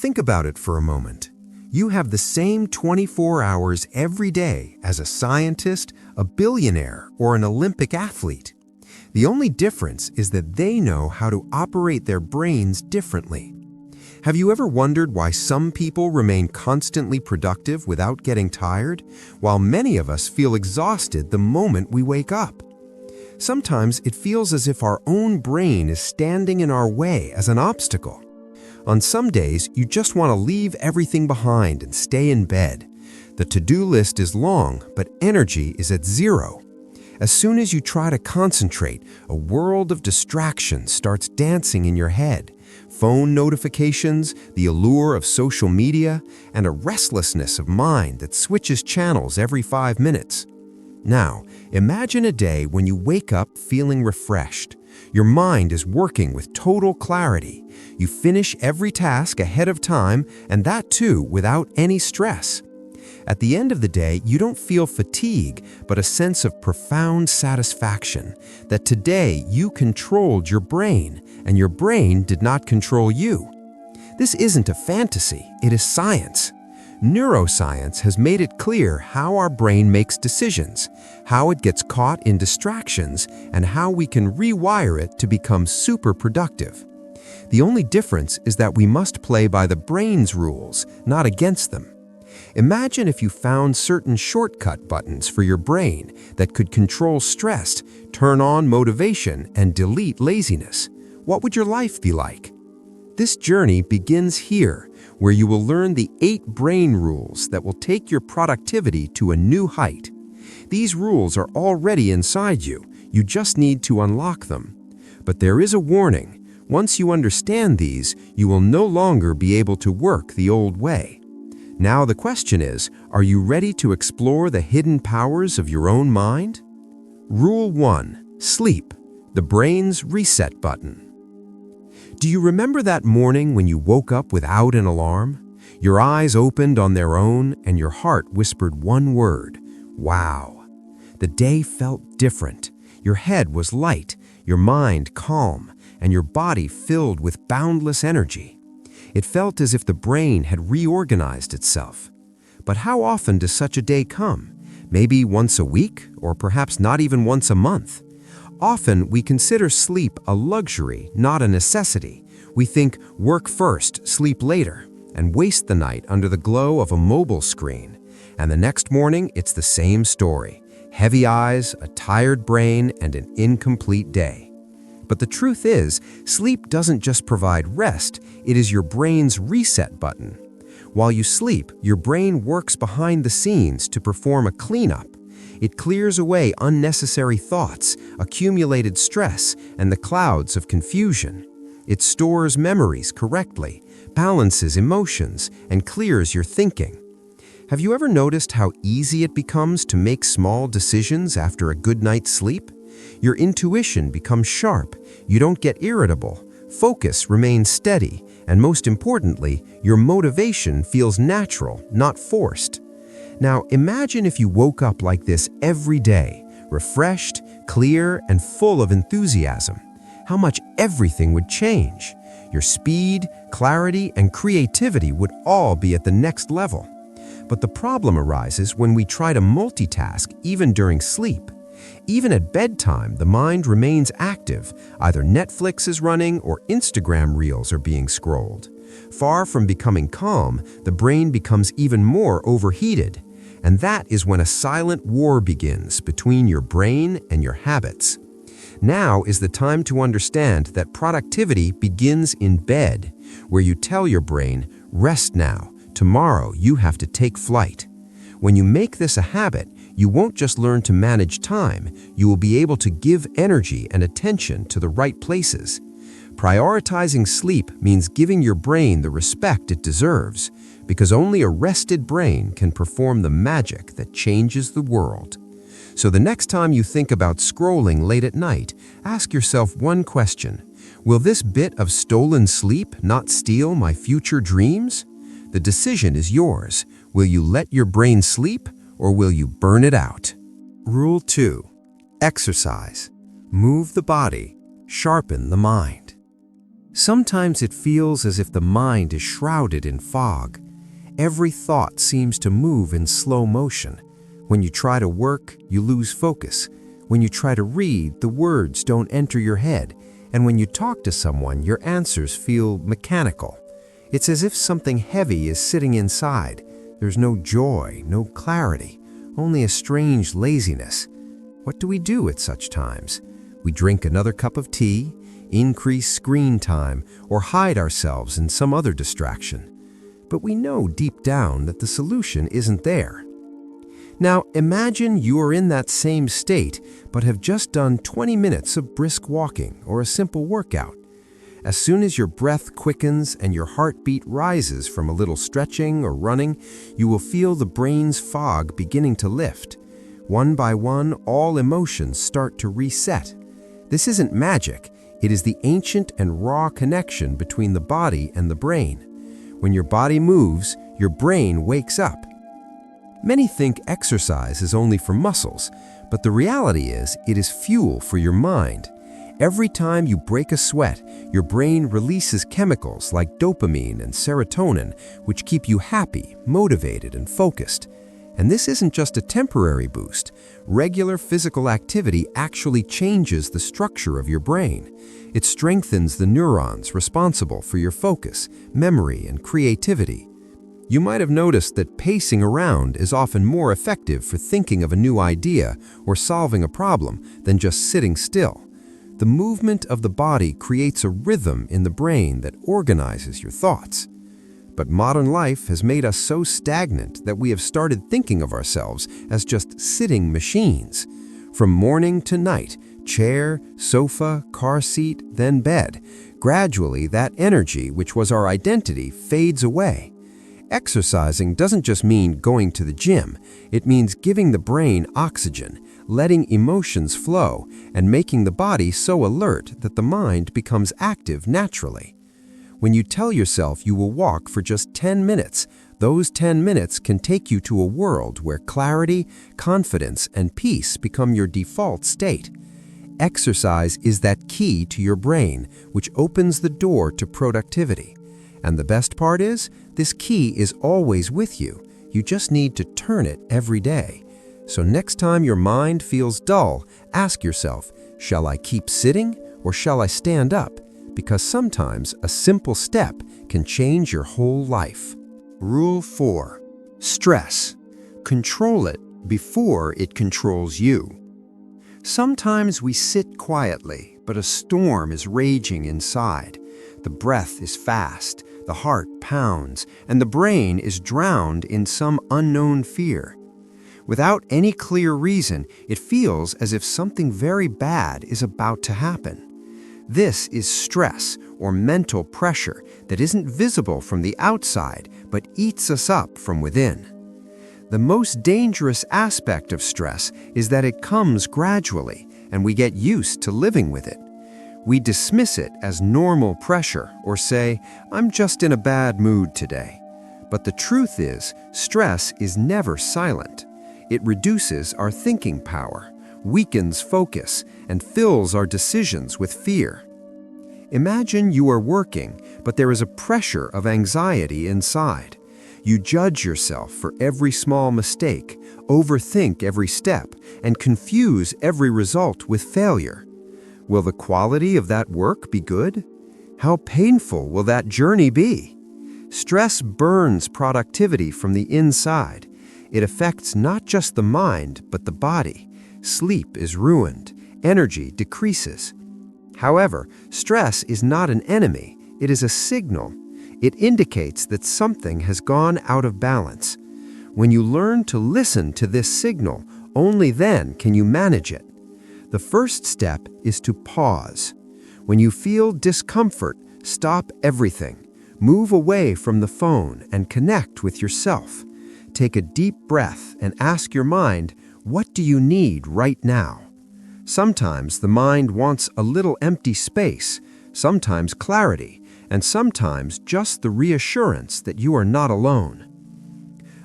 Think about it for a moment. You have the same 24 hours every day as a scientist, a billionaire, or an Olympic athlete. The only difference is that they know how to operate their brains differently. Have you ever wondered why some people remain constantly productive without getting tired, while many of us feel exhausted the moment we wake up? Sometimes it feels as if our own brain is standing in our way as an obstacle. On some days, you just want to leave everything behind and stay in bed. The to-do list is long, but energy is at zero. As soon as you try to concentrate, a world of distractions starts dancing in your head. Phone notifications, the allure of social media, and a restlessness of mind that switches channels every 5 minutes. Now, imagine a day when you wake up feeling refreshed. Your mind is working with total clarity. You finish every task ahead of time, and that too without any stress. At the end of the day, you don't feel fatigue, but a sense of profound satisfaction that today you controlled your brain, and your brain did not control you. This isn't a fantasy, it is science. Neuroscience has made it clear how our brain makes decisions, how it gets caught in distractions, and how we can rewire it to become super productive. The only difference is that we must play by the brain's rules, not against them. Imagine if you found certain shortcut buttons for your brain that could control stress, turn on motivation, and delete laziness. What would your life be like? This journey begins here, where you will learn the 8 brain rules that will take your productivity to a new height. These rules are already inside you. You just need to unlock them. But there is a warning. Once you understand these, you will no longer be able to work the old way. Now the question is, are you ready to explore the hidden powers of your own mind? Rule 1. Sleep, the brain's reset button. Do you remember that morning when you woke up without an alarm? Your eyes opened on their own and your heart whispered one word, wow. The day felt different. Your head was light, your mind calm, and your body filled with boundless energy. It felt as if the brain had reorganized itself. But how often does such a day come? Maybe once a week, or perhaps not even once a month. Often we consider sleep a luxury, not a necessity. We think work first, sleep later, and waste the night under the glow of a mobile screen. And the next morning, it's the same story. Heavy eyes, a tired brain, and an incomplete day. But the truth is, sleep doesn't just provide rest, it is your brain's reset button. While you sleep, your brain works behind the scenes to perform a cleanup. It clears away unnecessary thoughts, accumulated stress, and the clouds of confusion. It stores memories correctly, balances emotions, and clears your thinking. Have you ever noticed how easy it becomes to make small decisions after a good night's sleep? Your intuition becomes sharp, you don't get irritable, focus remains steady, and most importantly, your motivation feels natural, not forced. Now imagine if you woke up like this every day, refreshed, clear, and full of enthusiasm. How much everything would change. Your speed, clarity, and creativity would all be at the next level. But the problem arises when we try to multitask even during sleep. Even at bedtime, the mind remains active. Either Netflix is running or Instagram reels are being scrolled. Far from becoming calm, the brain becomes even more overheated. And that is when a silent war begins between your brain and your habits. Now is the time to understand that productivity begins in bed, where you tell your brain, rest now, tomorrow you have to take flight. When you make this a habit, you won't just learn to manage time, you will be able to give energy and attention to the right places. Prioritizing sleep means giving your brain the respect it deserves, because only a rested brain can perform the magic that changes the world. So the next time you think about scrolling late at night, ask yourself one question. Will this bit of stolen sleep not steal my future dreams? The decision is yours. Will you let your brain sleep, or will you burn it out? Rule 2. Exercise. Move the body, sharpen the mind. Sometimes it feels as if the mind is shrouded in fog. Every thought seems to move in slow motion. When you try to work, you lose focus. When you try to read, the words don't enter your head. And when you talk to someone, your answers feel mechanical. It's as if something heavy is sitting inside. There's no joy, no clarity, only a strange laziness. What do we do at such times? We drink another cup of tea, increase screen time, or hide ourselves in some other distraction. But we know deep down that the solution isn't there. Now imagine you are in that same state, but have just done 20 minutes of brisk walking or a simple workout. As soon as your breath quickens and your heartbeat rises from a little stretching or running, you will feel the brain's fog beginning to lift. One by one, all emotions start to reset. This isn't magic. It is the ancient and raw connection between the body and the brain. When your body moves, your brain wakes up. Many think exercise is only for muscles, but the reality is it is fuel for your mind. Every time you break a sweat, your brain releases chemicals like dopamine and serotonin, which keep you happy, motivated, and focused. And this isn't just a temporary boost. Regular physical activity actually changes the structure of your brain. It strengthens the neurons responsible for your focus, memory, and creativity. You might have noticed that pacing around is often more effective for thinking of a new idea or solving a problem than just sitting still. The movement of the body creates a rhythm in the brain that organizes your thoughts. But modern life has made us so stagnant that we have started thinking of ourselves as just sitting machines. From morning to night, chair, sofa, car seat, then bed. Gradually, that energy, which was our identity, fades away. Exercising doesn't just mean going to the gym. It means giving the brain oxygen, letting emotions flow, and making the body so alert that the mind becomes active naturally. When you tell yourself you will walk for just 10 minutes, those 10 minutes can take you to a world where clarity, confidence, and peace become your default state. Exercise is that key to your brain, which opens the door to productivity. And the best part is, this key is always with you. You just need to turn it every day. So next time your mind feels dull, ask yourself, shall I keep sitting or shall I stand up? Because sometimes a simple step can change your whole life. Rule 4. Stress. Control it before it controls you. Sometimes we sit quietly, but a storm is raging inside. The breath is fast, the heart pounds, and the brain is drowned in some unknown fear. Without any clear reason, it feels as if something very bad is about to happen. This is stress or mental pressure that isn't visible from the outside but eats us up from within. The most dangerous aspect of stress is that it comes gradually and we get used to living with it. We dismiss it as normal pressure or say, I'm just in a bad mood today. But the truth is, stress is never silent. It reduces our thinking power, weakens focus, and fills our decisions with fear. Imagine you are working, but there is a pressure of anxiety inside. You judge yourself for every small mistake, overthink every step, and confuse every result with failure. Will the quality of that work be good? How painful will that journey be? Stress burns productivity from the inside. It affects not just the mind, but the body. Sleep is ruined. Energy decreases. However, stress is not an enemy. It is a signal. It indicates that something has gone out of balance. When you learn to listen to this signal, only then can you manage it. The first step is to pause. When you feel discomfort, stop everything. Move away from the phone and connect with yourself. Take a deep breath and ask your mind, what do you need right now? Sometimes the mind wants a little empty space, sometimes clarity, and sometimes just the reassurance that you are not alone.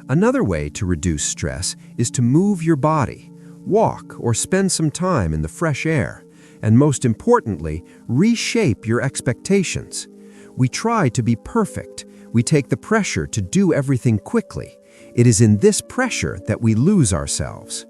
Another way to reduce stress is to move your body. Walk or spend some time in the fresh air. and most importantly, reshape your expectations. We try to be perfect. We take the pressure to do everything quickly. It is in this pressure that we lose ourselves.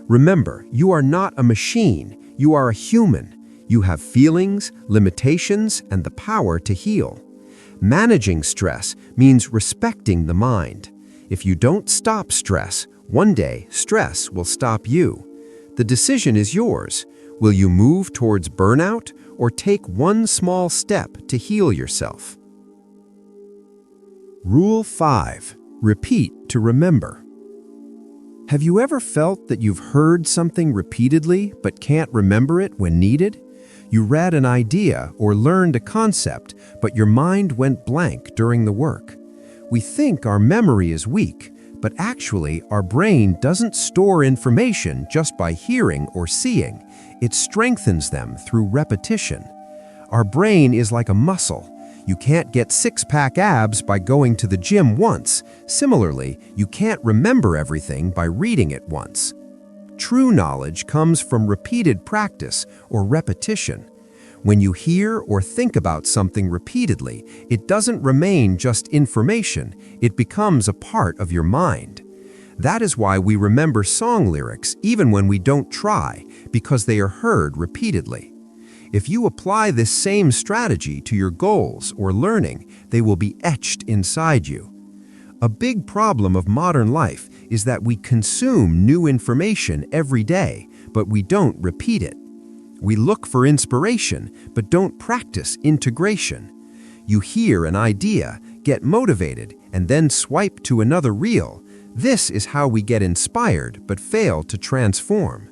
Remember, you are not a machine. You are a human. You have feelings, limitations, and the power to heal. Managing stress means respecting the mind. If you don't stop stress, one day stress will stop you. The decision is yours. Will you move towards burnout or take one small step to heal yourself? Rule 5. Repeat to remember. Have you ever felt that you've heard something repeatedly but can't remember it when needed? You read an idea or learned a concept, but your mind went blank during the work. We think our memory is weak, but actually our brain doesn't store information just by hearing or seeing. It strengthens them through repetition. Our brain is like a muscle. You can't get six-pack abs by going to the gym once. Similarly, you can't remember everything by reading it once. True knowledge comes from repeated practice or repetition. When you hear or think about something repeatedly, it doesn't remain just information, it becomes a part of your mind. That is why we remember song lyrics even when we don't try, because they are heard repeatedly. If you apply this same strategy to your goals or learning, they will be etched inside you. A big problem of modern life is that we consume new information every day, but we don't repeat it. We look for inspiration, but don't practice integration. You hear an idea, get motivated, and then swipe to another reel. This is how we get inspired, but fail to transform.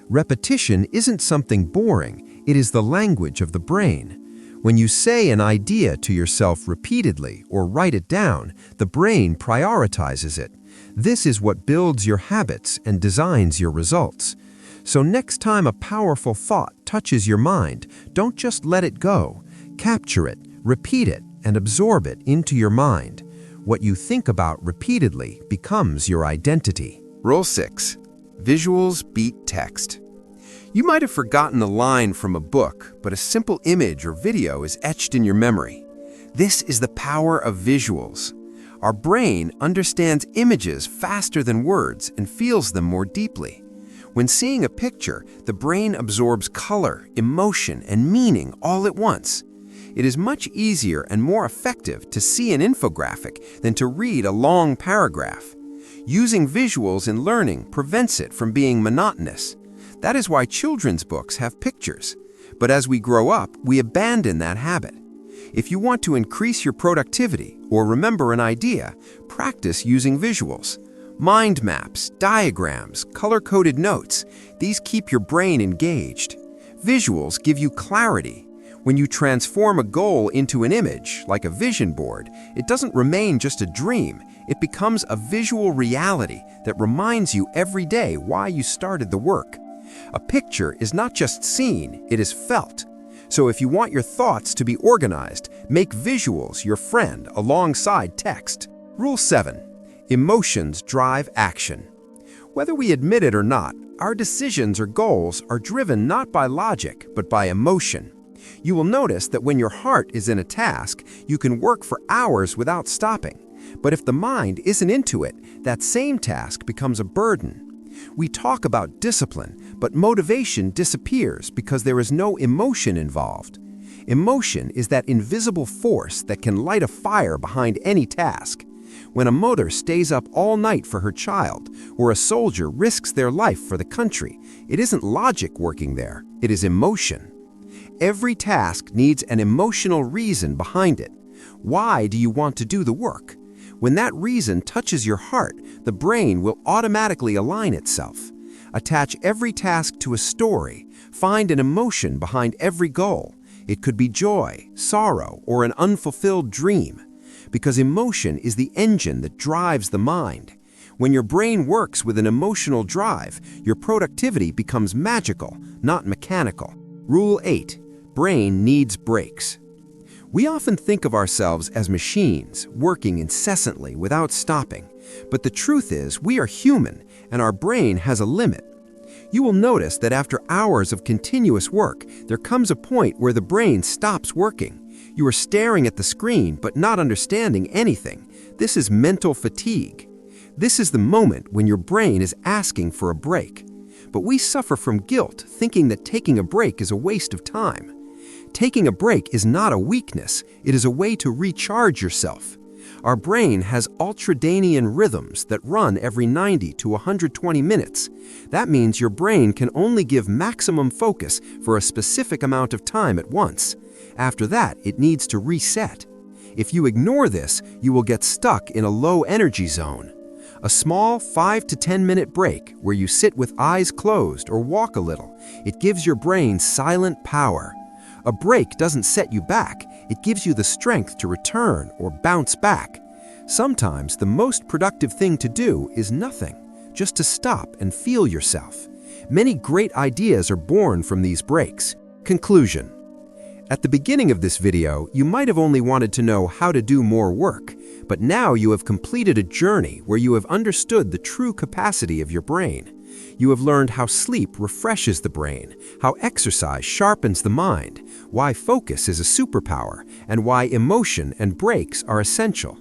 Repetition isn't something boring, it is the language of the brain. When you say an idea to yourself repeatedly or write it down, the brain prioritizes it. This is what builds your habits and designs your results. So next time a powerful thought touches your mind, don't just let it go. Capture it, repeat it, and absorb it into your mind. What you think about repeatedly becomes your identity. Rule 6. Visuals beat text. You might have forgotten a line from a book, but a simple image or video is etched in your memory. This is the power of visuals. Our brain understands images faster than words and feels them more deeply. When seeing a picture, the brain absorbs color, emotion, and meaning all at once. It is much easier and more effective to see an infographic than to read a long paragraph. Using visuals in learning prevents it from being monotonous. That is why children's books have pictures. But as we grow up, we abandon that habit. If you want to increase your productivity or remember an idea, practice using visuals. Mind maps, diagrams, color-coded notes, these keep your brain engaged. Visuals give you clarity. When you transform a goal into an image, like a vision board, it doesn't remain just a dream. It becomes a visual reality that reminds you every day why you started the work. A picture is not just seen, it is felt. So if you want your thoughts to be organized, make visuals your friend alongside text. Rule 7. Emotions drive action. Whether we admit it or not, our decisions or goals are driven not by logic, but by emotion. You will notice that when your heart is in a task, you can work for hours without stopping. But if the mind isn't into it, that same task becomes a burden. We talk about discipline, but motivation disappears because there is no emotion involved. Emotion is that invisible force that can light a fire behind any task. When a mother stays up all night for her child, or a soldier risks their life for the country, it isn't logic working there, it is emotion. Every task needs an emotional reason behind it. Why do you want to do the work? When that reason touches your heart, the brain will automatically align itself. Attach every task to a story. Find an emotion behind every goal. It could be joy, sorrow, or an unfulfilled dream. Because emotion is the engine that drives the mind. When your brain works with an emotional drive, your productivity becomes magical, not mechanical. Rule 8. Brain needs breaks. We often think of ourselves as machines, working incessantly without stopping. But the truth is, we are human, and our brain has a limit. You will notice that after hours of continuous work, there comes a point where the brain stops working. You are staring at the screen but not understanding anything. This is mental fatigue. This is the moment when your brain is asking for a break. But we suffer from guilt, thinking that taking a break is a waste of time. Taking a break is not a weakness, it is a way to recharge yourself. Our brain has ultradian rhythms that run every 90 to 120 minutes. That means your brain can only give maximum focus for a specific amount of time at once. After that, it needs to reset. If you ignore this, you will get stuck in a low energy zone. A small 5 to 10 minute break where you sit with eyes closed or walk a little, it gives your brain silent power. A break doesn't set you back, it gives you the strength to return or bounce back. Sometimes the most productive thing to do is nothing, just to stop and feel yourself. Many great ideas are born from these breaks. Conclusion. At the beginning of this video, you might have only wanted to know how to do more work, but now you have completed a journey where you have understood the true capacity of your brain. You have learned how sleep refreshes the brain, how exercise sharpens the mind, why focus is a superpower, and why emotion and breaks are essential.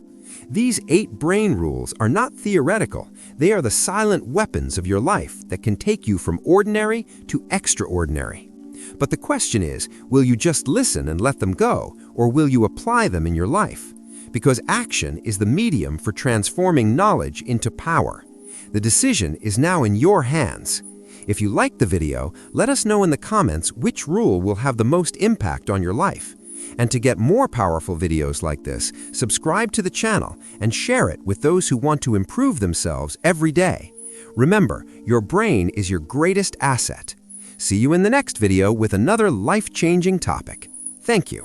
These 8 brain rules are not theoretical. They are the silent weapons of your life that can take you from ordinary to extraordinary. But the question is, will you just listen and let them go, or will you apply them in your life? Because action is the medium for transforming knowledge into power. The decision is now in your hands. If you liked the video, let us know in the comments which rule will have the most impact on your life. And to get more powerful videos like this, subscribe to the channel and share it with those who want to improve themselves every day. Remember, your brain is your greatest asset. See you in the next video with another life-changing topic. Thank you.